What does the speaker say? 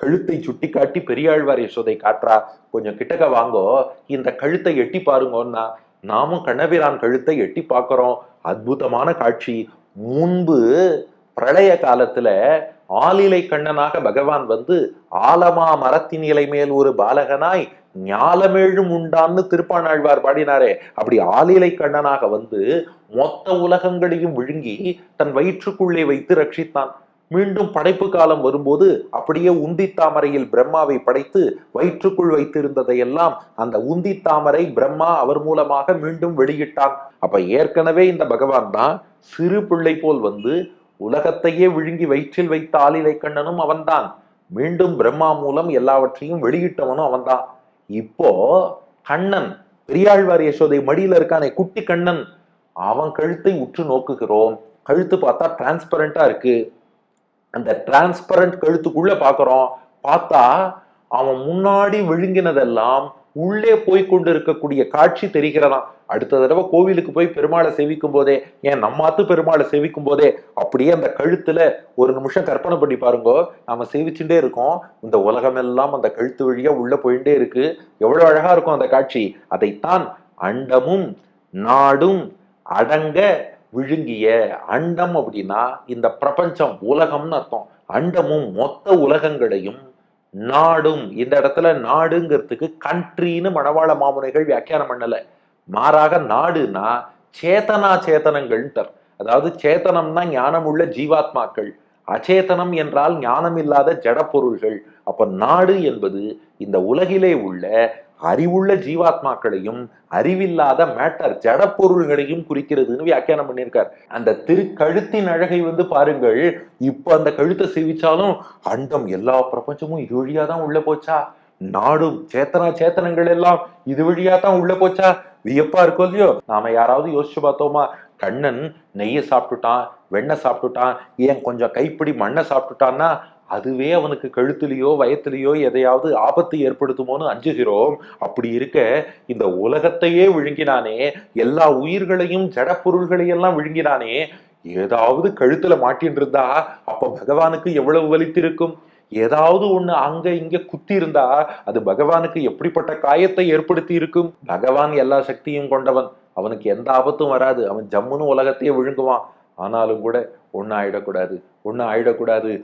கழுத்தை சுட்டிக்காட்டி பெரியாழ்வார் யசோதை காட்டுறா. கொஞ்சம் கிட்டக்க வாங்கோ, இந்த கழுத்தை எட்டி பாருங்கன்னா நாமும் கண்ணபிரான் கழுத்தை எட்டி பார்க்கிறோம். அற்புதமான காட்சி. முன்பு பிரளய காலத்துல ஆலிலை கண்ணனாக பகவான் வந்து ஆலமா மரத்தின் இலை மேல் ஒரு பாலகனாய் ஞாலமேழும் உண்டான்னு திருப்பாணாழ்வார் பாடினாரே, அப்படி ஆலிலை கண்ணனாக வந்து மொத்த உலகங்களையும் விழுங்கி தன் வயிற்றுக்குள்ளே வைத்து ரட்சித்தான். மீண்டும் படைப்பு காலம் வரும்போது அப்படியே உந்தி தாமரையில் பிரம்மாவை படைத்து வயிற்றுக்குள் வைத்திருந்ததையெல்லாம் அந்த உந்தி தாமரை பிரம்மா அவர் மூலமாக மீண்டும் வெளியிட்டான். அப்ப ஏற்கனவே இந்த பகவான் தான் சிறு பிள்ளை போல் வந்து உலகத்தையே விழுங்கி வயிற்றில் வைத்த ஆலிலை கண்ணனும் அவன்தான். மீண்டும் பிரம்மா மூலம் எல்லாவற்றையும் வெளியிட்டவனும் அவன்தான். இப்போ கண்ணன் பெரியாழ்வார் யசோதை மடியில இருக்கானே குட்டி கண்ணன், அவன் கழுத்தை உற்று நோக்குகிறோம். கழுத்து பார்த்தா டிரான்ஸ்பரண்டா இருக்கு. அந்த டிரான்ஸ்பரண்ட் கழுத்துக்குள்ள பாக்குறோம். பார்த்தா அவன் முன்னாடி விழுங்கினதெல்லாம் உள்ளே போய் கொண்டு இருக்கக்கூடிய காட்சி தெரிகிறதாம். அடுத்த தடவை கோவிலுக்கு போய் பெருமாளை சேவிக்கும் போதே, ஏன் நம்மாத்து பெருமாளை சேவிக்கும் போதே அப்படியே அந்த கழுத்துல ஒரு நிமிஷம் கற்பனை பண்ணி பாருங்கோ. நாம சேவிச்சுட்டே இருக்கோம், இந்த உலகம் எல்லாம் அந்த கழுத்து வழியா உள்ள போயிட்டே இருக்கு. எவ்வளவு அழகா இருக்கும் அந்த காட்சி. அதைத்தான் அண்டமும் நாடும் அடங்க விழுங்கிய. அண்டம் அப்படின்னா இந்த பிரபஞ்சம், உலகம்னு அர்த்தம். அண்டமும் மொத்த உலகங்களையும், நாடும் இந்த இடத்துல நாடுங்கிறதுக்கு கண்ட்ரின்னு மணவாள மாமுனிகள் வியாக்கியானம் பண்ணல. மாறாக நாடுனா சேத்தனா சேத்தனங்கள். அதாவது சேத்தனம்னா ஞானம் உள்ள ஜீவாத்மாக்கள், அச்சேதனம் என்றால் ஞானம் இல்லாத ஜட பொருள்கள். அப்ப நாடு என்பது இந்த உலகிலே உள்ள அறிவுள்ள ஜீவாத்மாக்களையும் அறிவில்லாத மேட்டர் ஜட பொருள்களையும் குறிக்கிறதுன்னு வியாக்கியானம் பண்ணியிருக்கார். அந்த திருக்கழுத்தின் அழகை வந்து பாருங்கள். இப்ப அந்த கழுத்தை சேவிச்சாலும் அண்டம் எல்லா பிரபஞ்சமும் இது வழியாதான் உள்ள போச்சா, நாடும் சேத்தனா சேத்தனங்கள் எல்லாம் இது வழியா தான் உள்ள போச்சா, வியப்பா இருக்கோ இல்லையோ. நாம யாராவது யோசிச்சு பார்த்தோமா? கண்ணன் நெய்ய சாப்பிட்டுட்டான், வெண்ணெய் சாப்பிட்டுட்டான், ஏன் கொஞ்சம் கைப்பிடி மண்ணை சாப்பிட்டுட்டான்னா அதுவே அவனுக்கு கழுத்துலயோ வயத்திலேயோ எதையாவது ஆபத்து ஏற்படுத்துமோன்னு அஞ்சுகிறோம். அப்படி இருக்க இந்த உலகத்தையே விழுங்கினானே, எல்லா உயிர்களையும் ஜட பொருள்களையெல்லாம் விழுங்கினானே, ஏதாவது கழுத்துல மாட்டின்னு இருந்தா அப்ப பகவானுக்கு எவ்வளவு வலித்திருக்கும். ஏதாவது ஒண்ணு அங்க இங்க குத்தி இருந்தா அது பகவானுக்கு எப்படிப்பட்ட காயத்தை ஏற்படுத்தி இருக்கும். பகவான் எல்லா சக்தியும் கொண்டவன், அவனுக்கு எந்த ஆபத்தும் வராது. அவன் ஜம்முன்னு உலகத்தையே விழுங்குவான். ஆனாலும் கூட ஒண்ணு ஆயிடக்கூடாது.